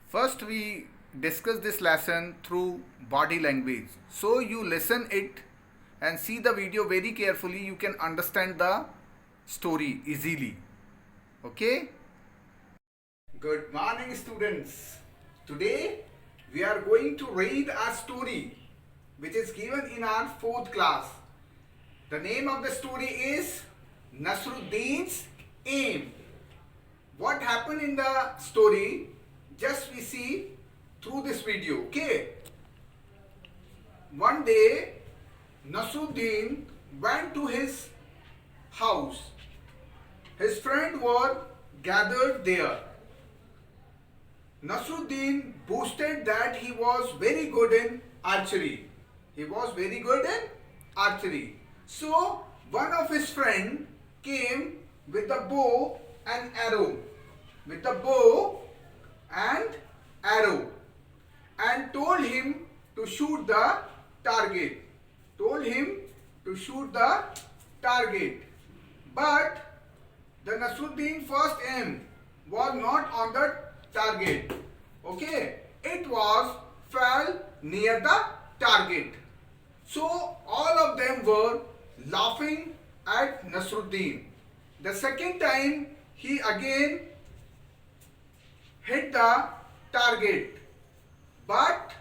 First, we discuss this lesson through body language. So, you listen it and see the video very carefully. You can understand the story easily. Okay? Good morning, students. Today, we are going to read a story which is given in our 4th class. The name of the story is Nasruddin's Aim. What happened in the story, just we see through this video. Okay, one day Nasruddin went to his house. His friends were gathered there. Nasruddin boasted that he was very good in archery. He was very good in archery. So one of his friends came with a bow and arrow. With a bow and arrow, and told him to shoot the target. Told him to shoot the target. But the Nasruddin first aim was not on the target. Okay, it was fell near the target. So all of them were laughing at Nasruddin. The second time he again hit the target, but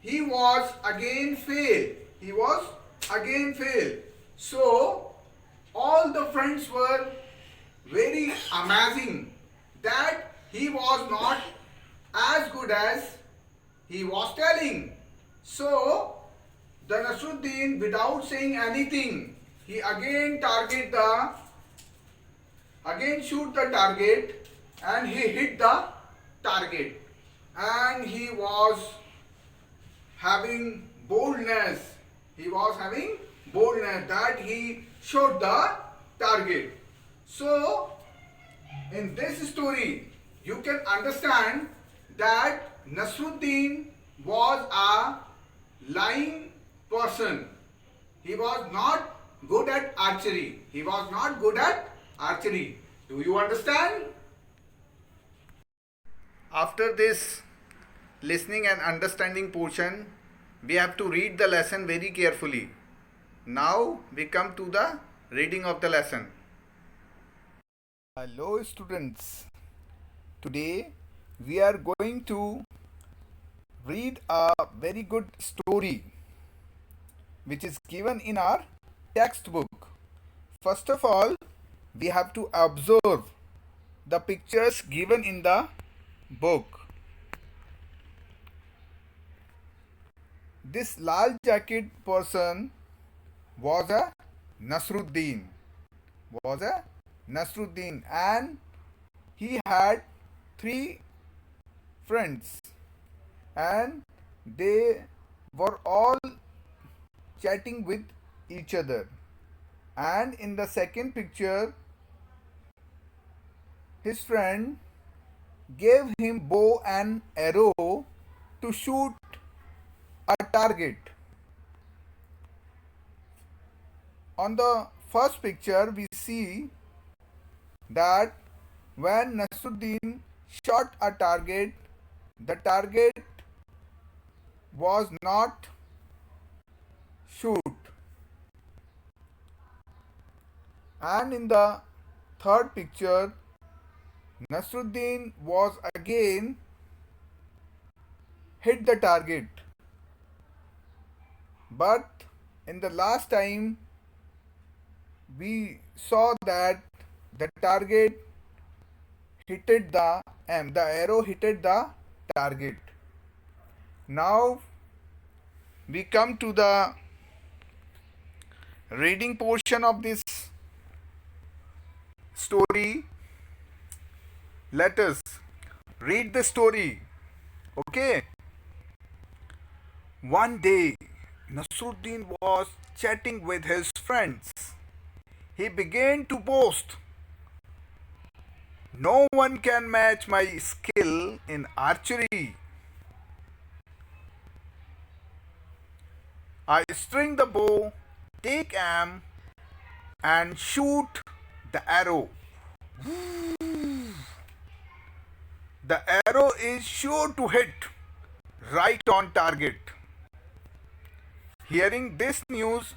he was again failed. He was again failed. So all the friends were very amazing that he was not as good as he was telling. So the Nasruddin, without saying anything, he again shoot the target, and he hit the target, and he was having boldness. He was having boldness that he shot the target. So in this story you can understand that Nasruddin was a lying person. He was not good at archery. He was not good at archery. Do you understand? After this listening and understanding portion, we have to read the lesson very carefully. Now we come to the reading of the lesson. Hello students. Today we are going to read a very good story which is given in our textbook. First of all, we have to observe the pictures given in the book. This lal jacket person was a Nasruddin. And he had 3 friends, and they were all chatting with each other. And in the second picture, his friend gave him bow and arrow to shoot a target. On the first picture, we see that when Nasruddin shot a target, the target was not shoot. And in the third picture, Nasruddin was again hit the target, but in the last time we saw that the target hit the arrow hit the target. Now we come to the reading portion of this story. Let us read the story. Okay. One day, Nasruddin was chatting with his friends. He began to boast, "No one can match my skill in archery. I string the bow, take aim, and shoot the arrow." The arrow is sure to hit right on target. Hearing this news,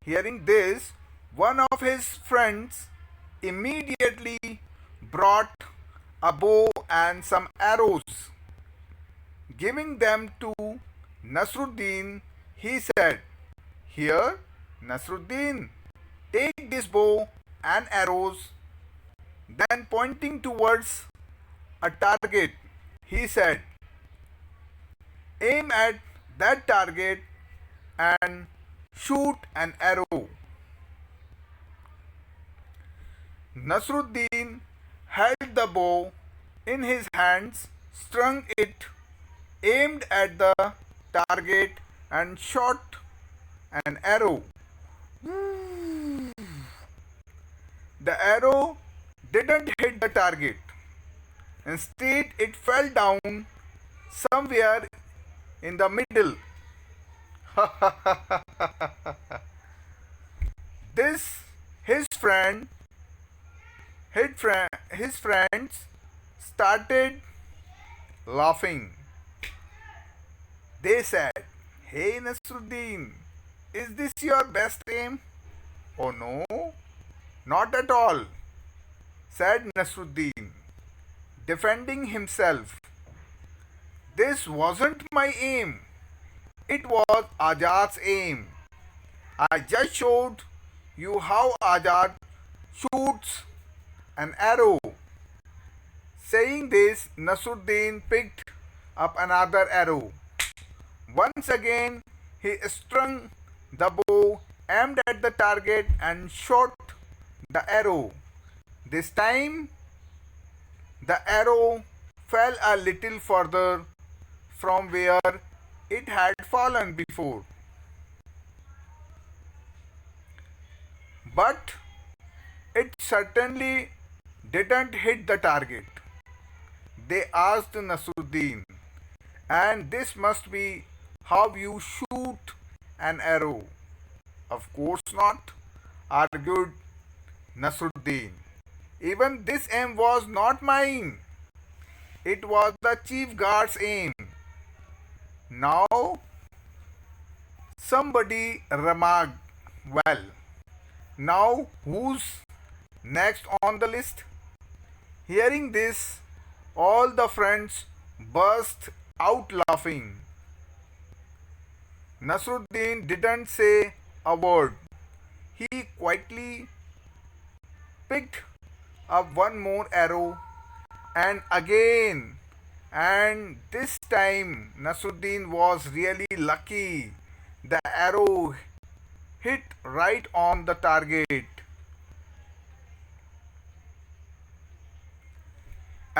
hearing this, one of his friends immediately brought a bow and some arrows. Giving them to Nasruddin, he said, "Here, Nasruddin, take this bow and arrows." Then, pointing towards a target, he said, "Aim at that target and shoot an arrow." Nasruddin held the bow in his hands, strung it, aimed at the target, and shot an arrow. The arrow didn't hit the target. Instead, it fell down somewhere in the middle. This his friend his friends started laughing. They said, "Hey Nasruddin, is this your best aim?" "Oh no, not at all," said Nasruddin, defending himself. "This wasn't my aim. It was Azad's aim. I just showed you how Azad shoots an arrow." Saying this, Nasruddin picked up another arrow. Once again, he strung the bow, aimed at the target, and shot the arrow. This time, the arrow fell a little further from where it had fallen before. But it certainly didn't hit the target. They asked Nasruddin, "And this must be how you shoot an arrow?" "Of course not," argued Nasruddin. "Even this aim was not mine. It was the chief guard's aim." Now somebody remarked, "Well, now who's next on the list?" Hearing this, all the friends burst out laughing. Nasruddin didn't say a word. He quietly picked up one more arrow and again. And this time Nasruddin was really lucky. The arrow hit right on the target.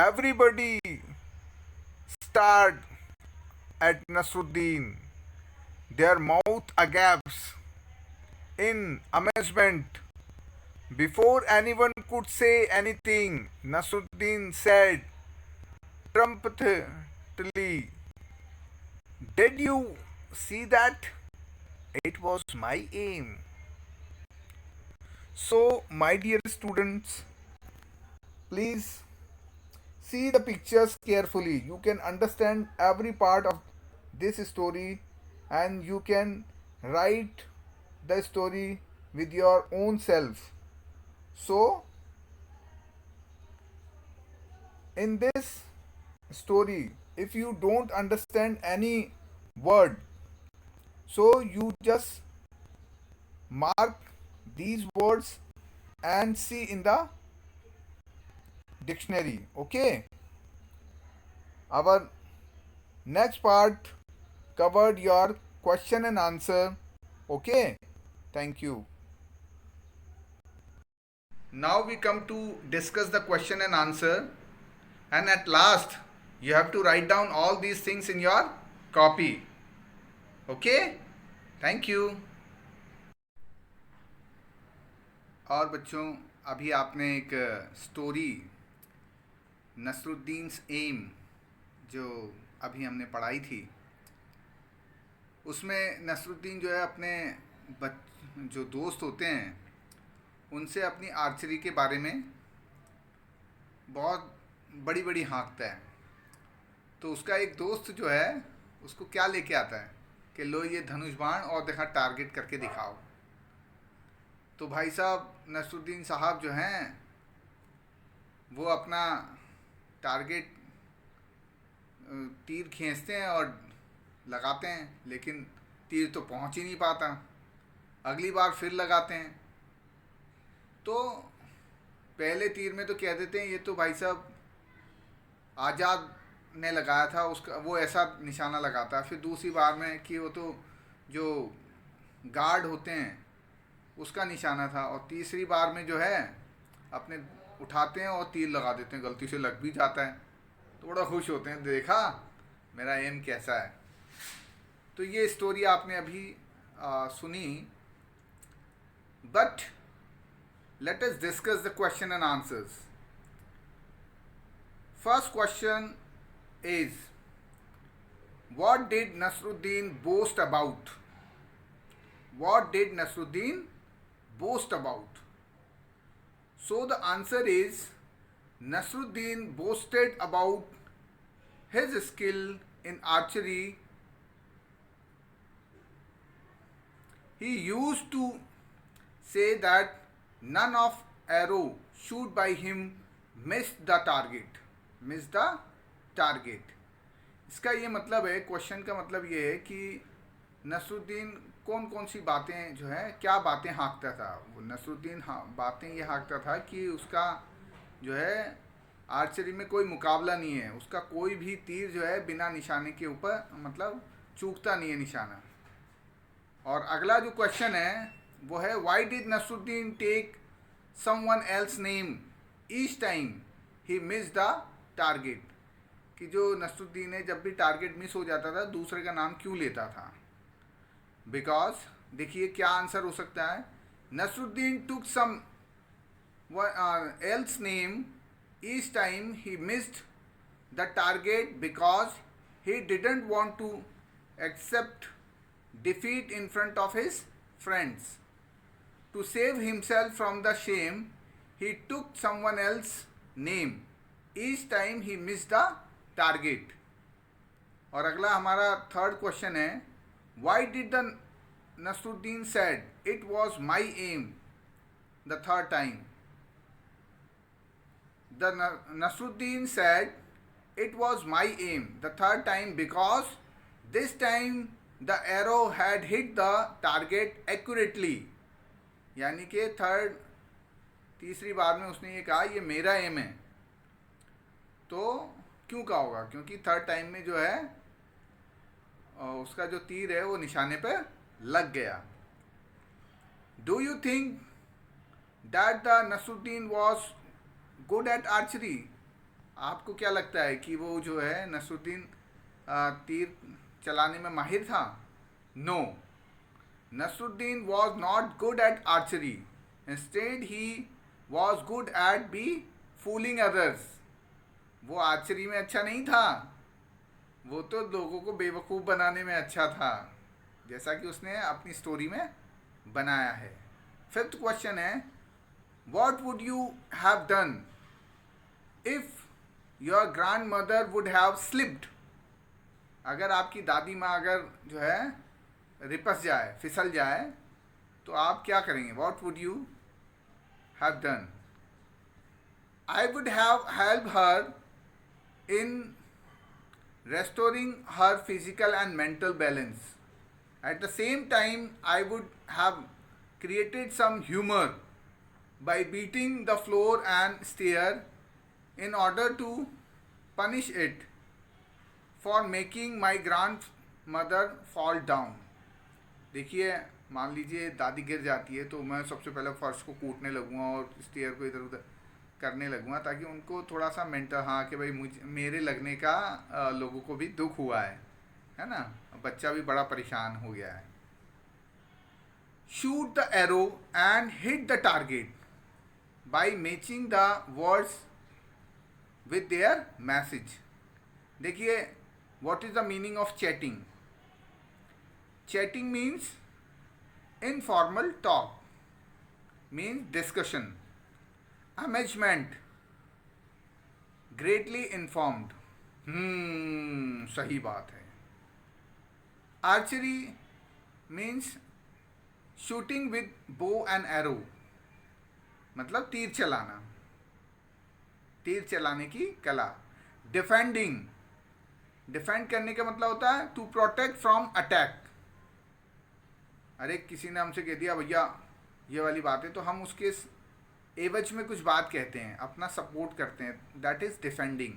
Everybody stared at Nasruddin, their mouth agape in amazement. Before anyone could say anything, Nasruddin said triumphantly, "Did you see that? It was my aim." So, my dear students, please see the pictures carefully. You can understand every part of this story and you can write the story with your own self. So, in this story, if you don't understand any word, so you just mark these words and see in the dictionary. Okay, our next part covered your question and answer. Okay, thank you. Now we come to discuss the question and answer, and at last you have to write down all these things in your copy. Okay, thank you. और बच्चों, अभी आपने एक story नसरुद्दीन्स M जो अभी हमने पढ़ाई थी, उसमें नसरुद्दीन जो है अपने जो दोस्त होते हैं उनसे अपनी आर्चरी के बारे में बहुत बड़ी बड़ी हाँकता है, तो उसका एक दोस्त जो है उसको क्या लेके आता है कि लो ये धनुष बाण और देखा टारगेट करके दिखाओ। तो भाई साहब नसरुद्दीन साहब जो हैं वो अपना टारगेट तीर खींचते हैं और लगाते हैं, लेकिन तीर तो पहुंच ही नहीं पाता। अगली बार फिर लगाते हैं, तो पहले तीर में तो कह देते हैं ये तो भाई साहब आज़ाद ने लगाया था, उसका वो ऐसा निशाना लगाता है। फिर दूसरी बार में कि वो तो जो गार्ड होते हैं उसका निशाना था, और तीसरी बार में जो है अपने उठाते हैं और तीर लगा देते हैं, गलती से लग भी जाता है तो बड़ा खुश होते हैं, देखा मेरा एम कैसा है। तो ये स्टोरी आपने अभी सुनी, but let us discuss the question and answers. First question is, what did Nasruddin boast about? What did Nasruddin boast about? So the answer is, Nasruddin boasted about his skill in archery. He used to say that none of arrow shoot by him missed the target. Missed the target. इसका ये मतलब है, question का मतलब ये है कि नसरुद्दीन कौन कौन सी बातें जो है, क्या बातें हाँकता था वो नसरुद्दीन। बातें ये हाँकता था कि उसका जो है आर्चरी में कोई मुकाबला नहीं है, उसका कोई भी तीर जो है बिना निशाने के ऊपर मतलब चूकता नहीं है निशाना। और अगला जो क्वेश्चन है वो है, why did Nasruddin take someone else name each time he miss the target. कि जो नसरुद्दीन ने जब भी टारगेट मिस हो जाता था दूसरे का नाम क्यों लेता था। बिकॉज देखिए क्या आंसर हो सकता है, Nasruddin took some else name each time he missed the target because he didn't want to accept defeat in front of his friends. To save himself from the shame he took someone else name each time he missed the target. और अगला हमारा third question है, why did the Nasruddin said it was my aim the third time. The Nasruddin said it was my aim the third time because this time the arrow had hit the target accurately. यानी कि तीसरी बार में उसने ये कहा ये मेरा एम है। तो क्यों कहा होगा, क्योंकि थर्ड टाइम में जो है उसका जो तीर है वो निशाने पे लग गया। Do you think that the Nasruddin was good at archery. आपको क्या लगता है कि वो जो है नसरुद्दीन तीर चलाने में माहिर था। No, Nasruddin was not good at archery, instead he was good at be fooling others. वो आर्चरी में अच्छा नहीं था, वो तो लोगों को बेवकूफ़ बनाने में अच्छा था, जैसा कि उसने अपनी स्टोरी में बनाया है। फिफ्थ क्वेश्चन है, what would you have done if your grand mother would have slipped. अगर आपकी दादी माँ अगर जो है रिपस जाए, फिसल जाए, तो आप क्या करेंगे। What would you have done. I would have help her in restoring her physical and mental balance. At the same time, I would have created some humor by beating the floor and stair in order to punish it for making my grandmother fall down. देखिए, मान लीजिए दादी गिर जाती है तो मैं सबसे पहले फर्श को कूटने लगूंगा और स्टेयर को इधर उधर करने लगूंगा, ताकि उनको थोड़ा सा मेंटल, हाँ कि भाई मेरे लगने का लोगों को भी दुख हुआ है ना, बच्चा भी बड़ा परेशान हो गया है। Shoot the arrow and hit the target by matching the words with their message. देखिए, what is the meaning of chatting. Chatting means informal talk, means discussion, amazement, greatly informed, सही बात है. Archery means shooting with bow and arrow, मतलब तीर चलाना, तीर चलाने की कला. डिफेंडिंग, डिफेंड करने का मतलब होता है टू प्रोटेक्ट फ्रॉम अटैक. अरे किसी ने हमसे कह दिया भैया ये वाली बात है, तो हम उसके एवज में कुछ बात कहते हैं, अपना सपोर्ट करते हैं, दैट इज डिफेंडिंग,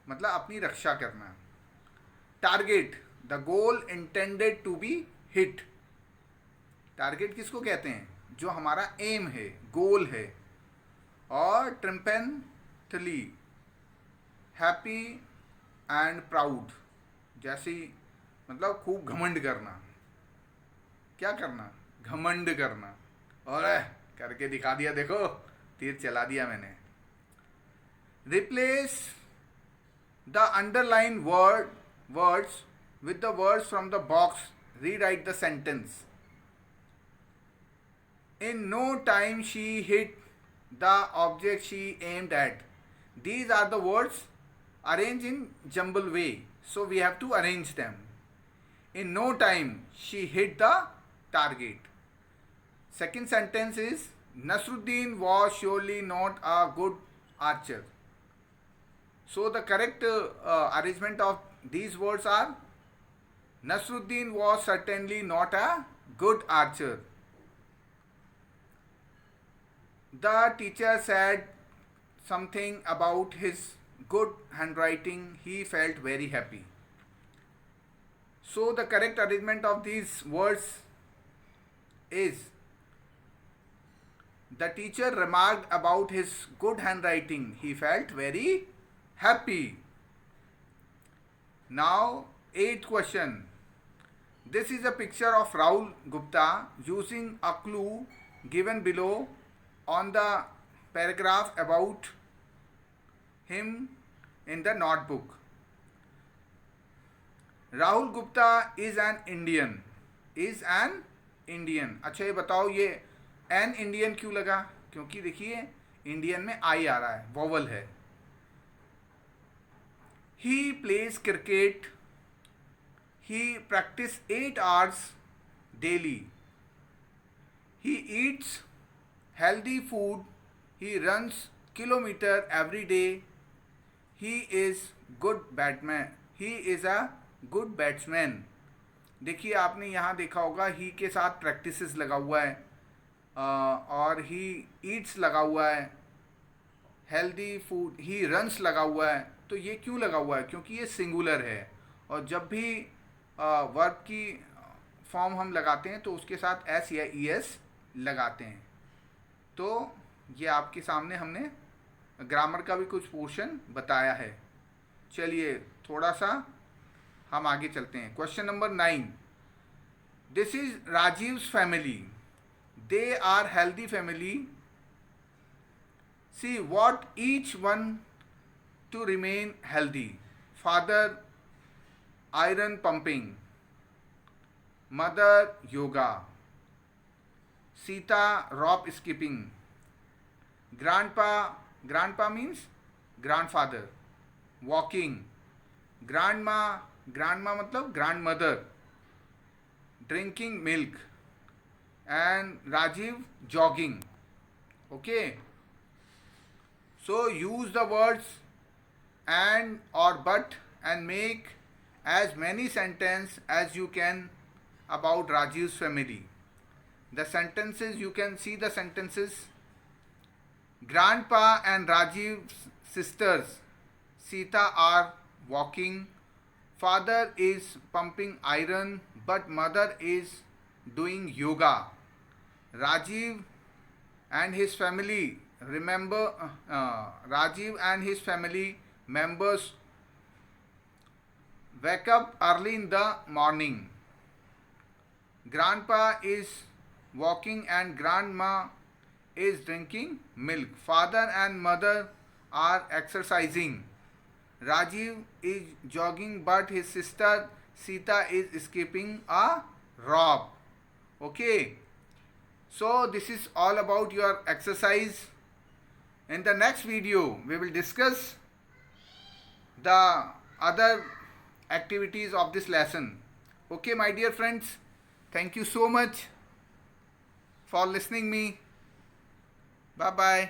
मतलब अपनी रक्षा करना. Target, the goal intended to be hit. Target किसको कहते हैं? जो हमारा एम है, गोल है. और ट्रिम्पेंथली, हैप्पी एंड प्राउड, जैसे मतलब खूब घमंड करना. क्या करना? घमंड करना. और करके दिखा दिया, देखो तीर चला दिया मैंने. Replace the underline words with the words from the box. Rewrite the sentence. In no time she hit the object she aimed at. These are the words arranged in jumble way, so we have to arrange them. In no time she hit the target. Second sentence is Nasruddin was surely not a good archer. So the correct arrangement of these words are Nasruddin was certainly not a good archer. The teacher said something about his good handwriting. He felt very happy. So the correct arrangement of these words is the teacher remarked about his good handwriting. He felt very happy. Now, 8th question. This is a picture of Rahul Gupta using a clue given below on the paragraph about him in the notebook. Rahul Gupta is an Indian. Is an Indian. अच्छा ये बताओ, ये an Indian क्यों लगा? क्योंकि देखिए Indian में आई आ रहा है, वोवल है. He plays cricket. He practices 8 hours daily. He eats healthy food. He runs kilometer every day. He is good batsman. He is a good batsman. देखिए आपने यहाँ देखा होगा ही के साथ प्रैक्टिसेस लगा हुआ है, और ही ईट्स लगा हुआ है, हेल्दी फूड, ही रन्स लगा हुआ है. तो ये क्यों लगा हुआ है? क्योंकि ये सिंगुलर है, और जब भी वर्ब की फॉर्म हम लगाते हैं तो उसके साथ एस या ई एस लगाते हैं. तो ये आपके सामने हमने ग्रामर का भी कुछ पोर्शन बताया है. चलिए थोड़ा सा हम आगे चलते हैं. Question number 9. This is Rajiv's family. They are healthy family. See what each one to remain healthy. Father iron pumping, mother yoga, Sita rope skipping, grandpa means grandfather, walking, grandma मतलब grandmother, drinking milk, and Rajiv jogging. Okay. So use the words and or but and make as many sentences as you can about Rajiv's family. The sentences, you can see the sentences. Grandpa and Rajiv's sisters Sita are walking. Father is pumping iron, but mother is doing yoga. Rajiv and his family Rajiv and his family members wake up early in the morning. Grandpa is walking and grandma is drinking milk. Father and mother are exercising. Rajiv is jogging, but his sister Sita is skipping a rope. Okay. So this is all about your exercise. In the next video, we will discuss the other activities of this lesson. Okay, my dear friends, thank you so much for listening me. Bye bye.